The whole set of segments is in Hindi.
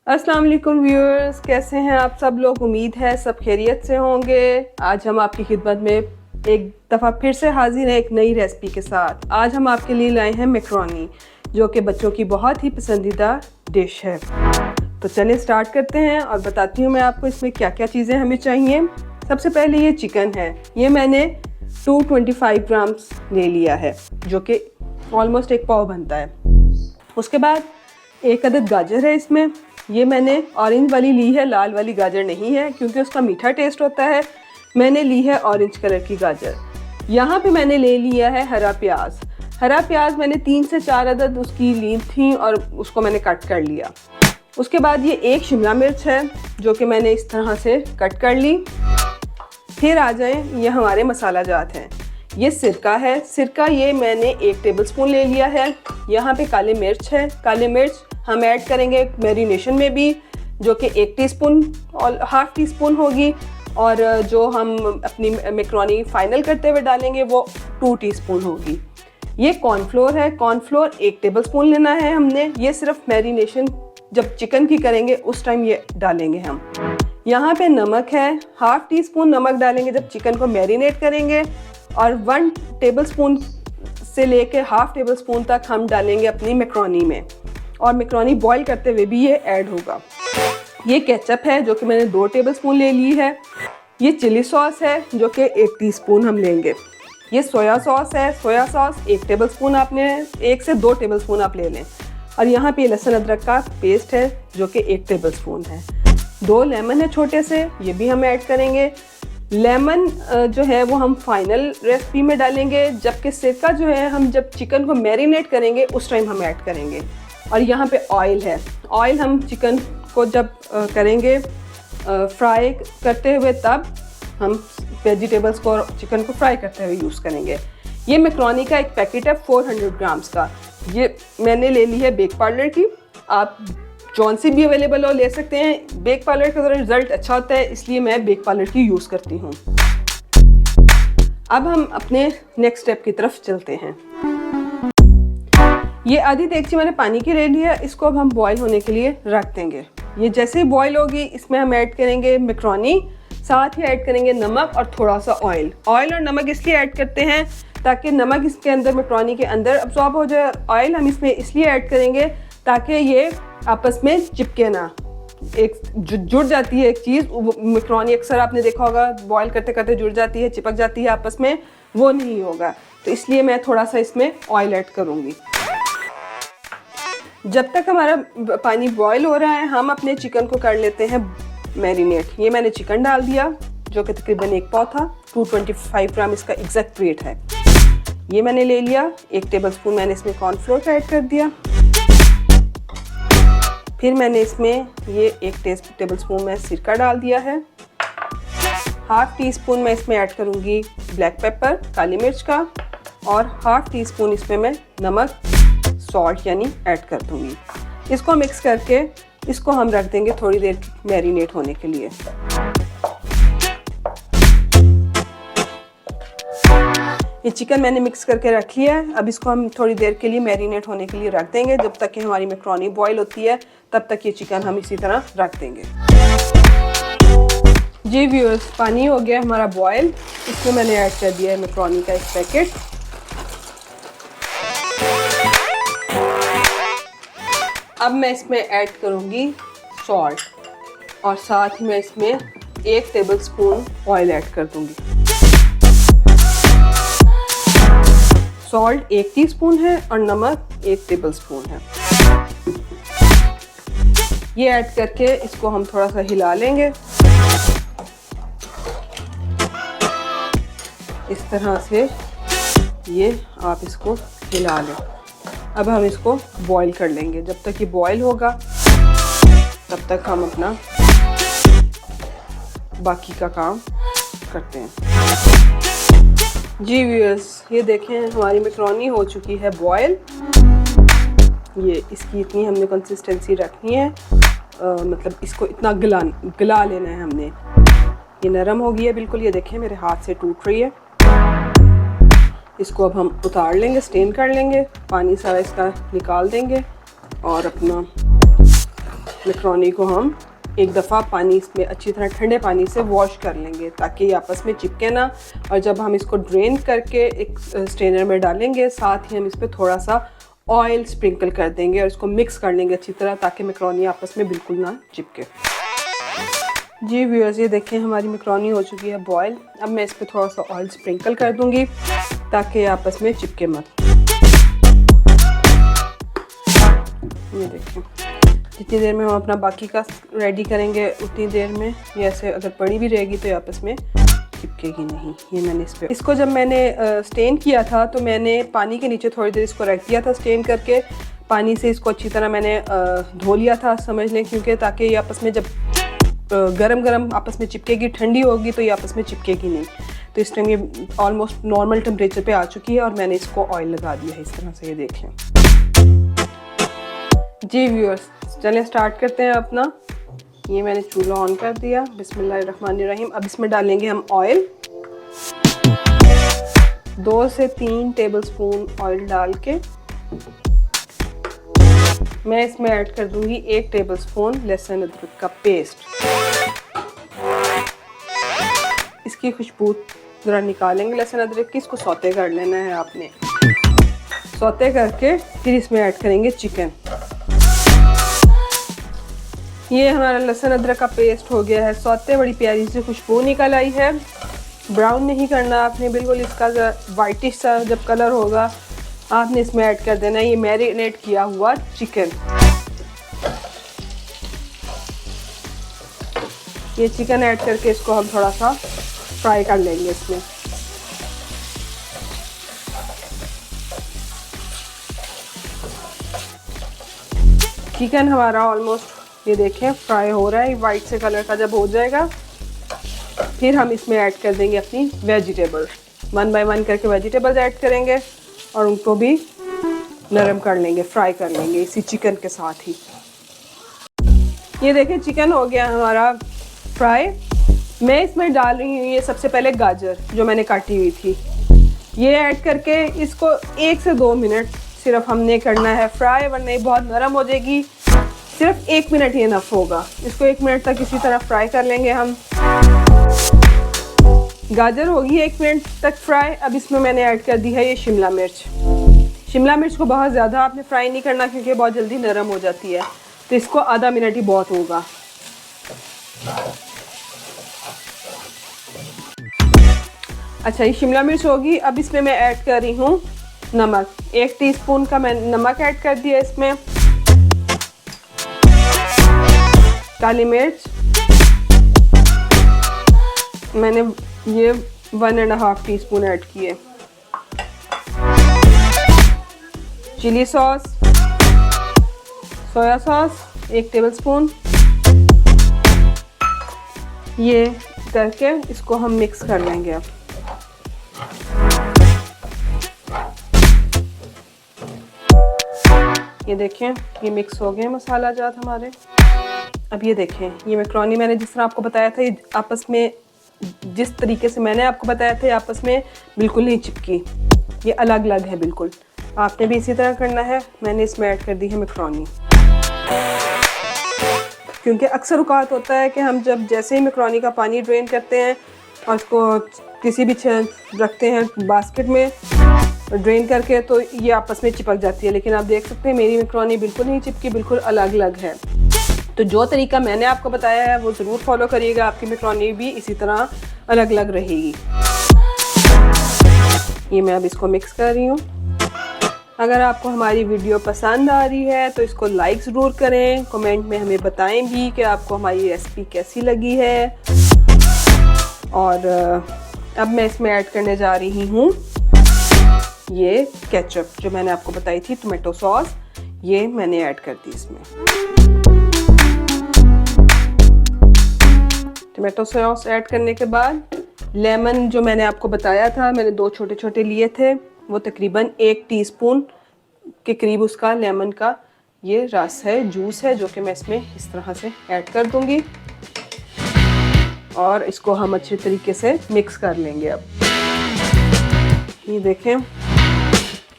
अस्सलाम वालेकुम व्यूअर्स, कैसे हैं आप सब लोग। उम्मीद है सब खैरियत से होंगे। आज हम आपकी खिदमत में एक दफ़ा फिर से हाजिर हैं एक नई रेसिपी के साथ। आज हम आपके लिए लाए हैं मैकरोनी, जो कि बच्चों की बहुत ही पसंदीदा डिश है। तो चलें स्टार्ट करते हैं और बताती हूँ मैं आपको इसमें क्या क्या चीज़ें हमें चाहिए। सबसे पहले ये चिकन है, ये मैंने 225 ग्राम्स ले लिया है, जो कि ऑलमोस्ट एक पाव बनता है। उसके बाद एक अदद गाजर है इसमें, ये मैंने ऑरेंज वाली ली है, लाल वाली गाजर नहीं है क्योंकि उसका मीठा टेस्ट होता है। मैंने ली है ऑरेंज कलर की गाजर। यहाँ पे मैंने ले लिया है हरा प्याज। हरा प्याज मैंने 3 से 4 अदद उसकी ली थी और उसको मैंने कट कर लिया। उसके बाद ये एक शिमला मिर्च है जो कि मैंने इस तरह से कट कर ली। फिर आ जाएं, ये हमारे मसाला जात हैं। ये सिरका है, सिरका ये मैंने 1 टेबलस्पून ले लिया है। यहाँ पे काले मिर्च है, काले मिर्च हम ऐड करेंगे मैरिनेशन में भी, जो कि 1 टीस्पून और ½ टीस्पून होगी, और जो हम अपनी मैकरोनी फाइनल करते हुए डालेंगे वो 2 टीस्पून होगी। ये कॉर्नफ्लोर है, कॉर्नफ्लोर 1 टेबलस्पून लेना है हमने। ये सिर्फ मैरिनेशन जब चिकन की करेंगे उस टाइम ये डालेंगे हम। यहाँ पे नमक है, ½ टीस्पून नमक डालेंगे जब चिकन को मैरिनेट करेंगे, और 1 टेबलस्पून से लेके ½ टेबलस्पून तक हम डालेंगे अपनी मैकरोनी में, और मैकरोनी बॉईल करते हुए भी ये ऐड होगा। ये केचप है जो कि मैंने 2 टेबलस्पून ले ली है। ये चिली सॉस है जो कि 1 टीस्पून हम लेंगे। ये सोया सॉस है, सोया सॉस 1 टेबलस्पून आपने 1 से 2 टेबलस्पून आप ले लें। और यहाँ पे लहसुन अदरक का पेस्ट है जो कि 1 टेबलस्पून है। 2 लेमन है छोटे से, ये भी हम ऐड करेंगे। लेमन जो है वो हम फाइनल रेसिपी में डालेंगे, जबकि सिरका जो है हम जब चिकन को मैरिनेट करेंगे उस टाइम हम ऐड करेंगे। और यहाँ पे ऑयल है, ऑयल हम चिकन को जब करेंगे फ्राई करते हुए तब हम वेजिटेबल्स को और चिकन को फ्राई करते हुए यूज़ करेंगे। ये मैकरोनी का एक पैकेट है 400 ग्राम्स का। ये मैंने ले ली है बेक पार्लर की, आप जौन सी भी अवेलेबल हो ले सकते हैं। बेक पार्लर का रिज़ल्ट अच्छा होता है, इसलिए मैं बेक पार्लर की यूज़ करती हूँ। अब हम अपने नेक्स्ट स्टेप की तरफ चलते हैं। ये आधी देगची मैंने पानी की ले ली है, इसको अब हम बॉईल होने के लिए रख देंगे। ये जैसे ही बॉईल होगी इसमें हम ऐड करेंगे मैकरोनी, साथ ही ऐड करेंगे नमक और थोड़ा सा ऑयल। ऑयल और नमक इसलिए ऐड करते हैं ताकि नमक इसके अंदर मैकरोनी के अंदर अब्सॉर्ब हो जाए। ऑयल हम इसमें इसलिए ऐड करेंगे ताकि ये आपस में चिपके ना। एक जुड़ जाती है एक चीज़, मैकरोनी अक्सर आपने देखा होगा बॉईल करते करते जुड़ जाती है, चिपक जाती है आपस में, वो नहीं होगा। तो इसलिए मैं थोड़ा सा इसमें ऑयल ऐड करूँगी। जब तक हमारा पानी बॉईल हो रहा है हम अपने चिकन को कर लेते हैं मैरिनेट। ये मैंने चिकन डाल दिया जो कि तकरीबन 1 पाव था। 225 ग्राम इसका एग्जैक्ट वेट है। ये मैंने ले लिया। 1 टेबलस्पून मैंने इसमें कॉर्नफ्लोर का ऐड कर दिया। फिर मैंने इसमें ये 1 टेबलस्पून में सिरका डाल दिया है। ½ टीस्पून मैं इसमें ऐड करूँगी ब्लैक पेपर, काली मिर्च का, और ½ टीस्पून इसमें मैं नमक सॉल्ट यानी ऐड कर दूँगी। इसको मिक्स करके इसको हम रख देंगे थोड़ी देर मैरिनेट होने के लिए। ये चिकन मैंने मिक्स करके रख लिया है। अब इसको हम थोड़ी देर के लिए मैरिनेट होने के लिए रख देंगे। जब तक कि हमारी मैकरोनी बॉईल होती है तब तक ये चिकन हम इसी तरह रख देंगे। जी व्यूअर्स, पानी हो गया हमारा बॉईल। इसमें मैंने ऐड कर दिया है मैकरोनी का 1 पैकेट। अब मैं इसमें ऐड करूँगी सॉल्ट, और साथ ही मैं इसमें 1 टेबलस्पून ऑयल ऐड कर दूँगी। सॉल्ट 1 टीस्पून है और नमक 1 टेबलस्पून है। ये ऐड करके इसको हम थोड़ा सा हिला लेंगे इस तरह से। ये आप इसको हिला लें। अब हम इसको बॉईल कर लेंगे। जब तक ये बॉईल होगा तब तक हम अपना बाकी का काम करते हैं। जी व्यूअर्स, ये देखें हमारी मैकरोनी हो चुकी है बॉईल। ये इसकी इतनी हमने कंसिस्टेंसी रखनी है, मतलब इसको इतना गला लेना है हमने। ये नरम हो गई है बिल्कुल, ये देखें मेरे हाथ से टूट रही है। इसको अब हम उतार लेंगे, स्टेन कर लेंगे, पानी सारा इसका निकाल देंगे और अपना मैक्रोनी को हम एक दफ़ा पानी इसमें अच्छी तरह ठंडे पानी से वॉश कर लेंगे ताकि ये आपस में चिपके ना। और जब हम इसको ड्रेन करके एक स्ट्रेनर में डालेंगे, साथ ही हम इस पर थोड़ा सा ऑयल स्प्रिंकल कर देंगे और इसको मिक्स कर लेंगे अच्छी तरह ताकि मैक्रोनी आपस में बिल्कुल ना चिपके। जी व्यूअर्स, ये देखें हमारी मैक्रोनी हो चुकी है बॉयल। अब मैं इस पर थोड़ा सा ऑयल स्प्रिंकल कर दूंगी ताकि आपस में चिपके मत। ये देखें, जितनी देर में हम अपना बाकी का रेडी करेंगे उतनी देर में ये ऐसे अगर पड़ी भी रहेगी तो ये आपस में चिपकेगी नहीं। ये मैंने इसको जब मैंने स्टेन किया था तो मैंने पानी के नीचे थोड़ी देर इसको रख दिया था स्टेन करके। पानी से इसको अच्छी तरह मैंने धो लिया था समझ लें, क्योंकि ताकि ये आपस में जब गरम गरम आपस में चिपकेगी, ठंडी होगी तो ये आपस में चिपकेगी नहीं। तो इस टाइम ये ऑलमोस्ट नॉर्मल टेम्परेचर पे आ चुकी है और मैंने इसको ऑयल लगा दिया है इस तरह से, ये देख लें। जी व्यूअर्स, चलें स्टार्ट करते हैं अपना। ये मैंने चूल्हा ऑन कर दिया। बिस्मिल्लाहिर्रहमानिर्रहीम। अब इसमें डालेंगे हम ऑयल। 2 से 3 टेबलस्पून ऑयल डाल के मैं इसमें ऐड कर दूंगी 1 टेबलस्पून लहसुन अदरक का पेस्ट। इसकी खुशबू ज़रा निकालेंगे लहसुन अदरक की। इसको सौते कर लेना है आपने। सौते करके फिर इसमें ऐड करेंगे चिकन। ये हमारा लहसुन अदरक का पेस्ट हो गया है सौते। बड़ी प्यारी सी खुशबू निकल आई है। ब्राउन नहीं करना आपने, बिल्कुल इसका वाइटिश सा जब कलर होगा आपने इसमें ऐड कर देना है ये मैरिनेट किया हुआ चिकन। ये चिकन ऐड करके इसको हम थोड़ा सा फ्राई कर लेंगे इसमें। चिकन हमारा ऑलमोस्ट ये देखें फ्राई हो रहा है। वाइट से कलर का जब हो जाएगा फिर हम इसमें ऐड कर देंगे अपनी वेजिटेबल। 1 बाय 1 करके वेजिटेबल्स ऐड करेंगे और उनको भी नरम कर लेंगे, फ्राई कर लेंगे इसी चिकन के साथ ही। ये देखें चिकन हो गया हमारा फ्राई। मैं इसमें डाल रही हूँ ये सबसे पहले गाजर जो मैंने काटी हुई थी। ये ऐड करके इसको 1 से 2 मिनट सिर्फ हमने करना है फ्राई, वरना ये बहुत नरम हो जाएगी। सिर्फ 1 मिनट ही इनफ होगा। इसको 1 मिनट तक इसी तरह फ्राई कर लेंगे हम। गाजर होगी 1 मिनट तक फ्राई। अब इसमें मैंने ऐड कर दी है ये शिमला मिर्च। शिमला मिर्च को बहुत ज़्यादा आपने फ्राई नहीं करना क्योंकि बहुत जल्दी नरम हो जाती है, तो इसको आधा मिनट ही बहुत होगा। अच्छा, ये शिमला मिर्च होगी। अब इसमें मैं ऐड कर रही हूँ नमक। 1 टीस्पून का मैंने नमक ऐड कर दिया इसमें। काली मिर्च मैंने ये 1.5 टीस्पून ऐड किए। Chilli sauce, soya sauce 1 tablespoon. ये करके इसको हम मिक्स कर लेंगे। अब ये देखें ये मिक्स हो गए मसाला जात हमारे। अब ये देखें ये मैक्रोनी मैंने जिस तरह आपको बताया था, ये आपस में जिस तरीके से मैंने आपको बताया था आपस में बिल्कुल नहीं चिपकी। ये अलग अलग है बिल्कुल। आपने भी इसी तरह करना है। मैंने इसमें ऐड कर दी है मैक्रोनी, क्योंकि अक्सर औकात होता है कि हम जब जैसे ही मैक्रोनी का पानी ड्रेन करते हैं और उसको किसी भी रखते हैं बास्केट में ड्रेन करके, तो ये आपस में चिपक जाती है। लेकिन आप देख सकते हैं मेरी मैक्रोनी बिल्कुल नहीं चिपकी, बिल्कुल अलग अलग है। तो जो तरीका मैंने आपको बताया है वो ज़रूर फॉलो करिएगा, आपकी मैक्रोनी भी इसी तरह अलग अलग रहेगी। ये मैं अब इसको मिक्स कर रही हूँ। अगर आपको हमारी वीडियो पसंद आ रही है तो इसको लाइक ज़रूर करें। कमेंट में हमें बताएं भी कि आपको हमारी रेसिपी कैसी लगी है। और अब मैं इसमें ऐड करने जा रही हूँ ये केचप जो मैंने आपको बताई थी, टोमेटो सॉस, ये मैंने ऐड कर दी इसमें। टोमेटो सॉस ऐड करने के बाद लेमन जो मैंने आपको बताया था, मैंने 2 छोटे छोटे लिए थे, वो तकरीबन 1 टीस्पून के करीब उसका लेमन का ये रस है, जूस है, जो कि मैं इसमें इस तरह से ऐड कर दूंगी और इसको हम अच्छे तरीके से मिक्स कर लेंगे। अब ये देखें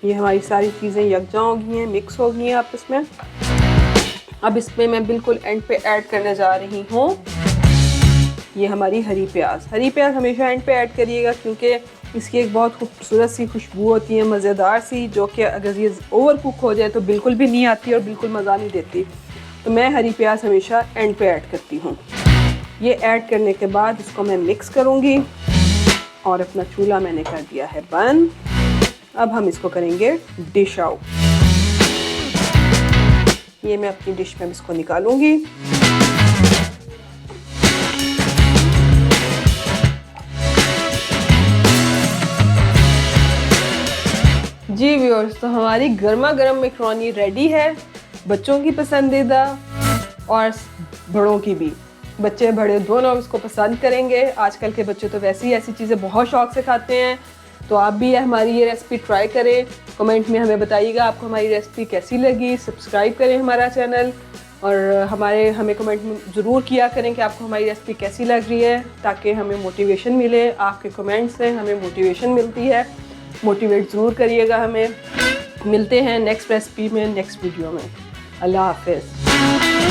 ये हमारी सारी चीज़ें यकजा हो गई हैं, मिक्स हो गई हैं आपस में। अब इसमें मैं बिल्कुल एंड पे ऐड करने जा रही हूँ ये हमारी हरी प्याज। हरी प्याज हमेशा एंड पे ऐड करिएगा क्योंकि इसकी एक बहुत खूबसूरत सी खुशबू होती है, मज़ेदार सी, जो कि अगर ये ओवर कुक हो जाए तो बिल्कुल भी नहीं आती और बिल्कुल मज़ा नहीं देती। तो मैं हरी प्याज हमेशा एंड पे ऐड करती हूँ। ये ऐड करने के बाद इसको मैं मिक्स करूँगी और अपना चूल्हा मैंने कर दिया है बंद। अब हम इसको करेंगे डिश आउट। ये मैं अपनी डिश में इसको निकालूंगी। जी व्यूअर्स, तो हमारी गर्मा गर्म मैक्रोनी रेडी है, बच्चों की पसंदीदा और बड़ों की भी। बच्चे बड़े दोनों इसको पसंद करेंगे। आजकल के बच्चे तो वैसे ही ऐसी चीज़ें बहुत शौक से खाते हैं। तो आप भी हमारी ये रेसिपी ट्राई करें, कमेंट में हमें बताइएगा आपको हमारी रेसिपी कैसी लगी। सब्सक्राइब करें हमारा चैनल और हमें कमेंट में ज़रूर किया करें कि आपको हमारी रेसिपी कैसी लग रही है, ताकि हमें मोटिवेशन मिले। आपके कमेंट्स से हमें मोटिवेशन मिलती है। मोटिवेट ज़रूर करिएगा हमें। मिलते हैं नेक्स्ट रेसिपी में, नेक्स्ट वीडियो में। अल्लाह हाफ़िज़।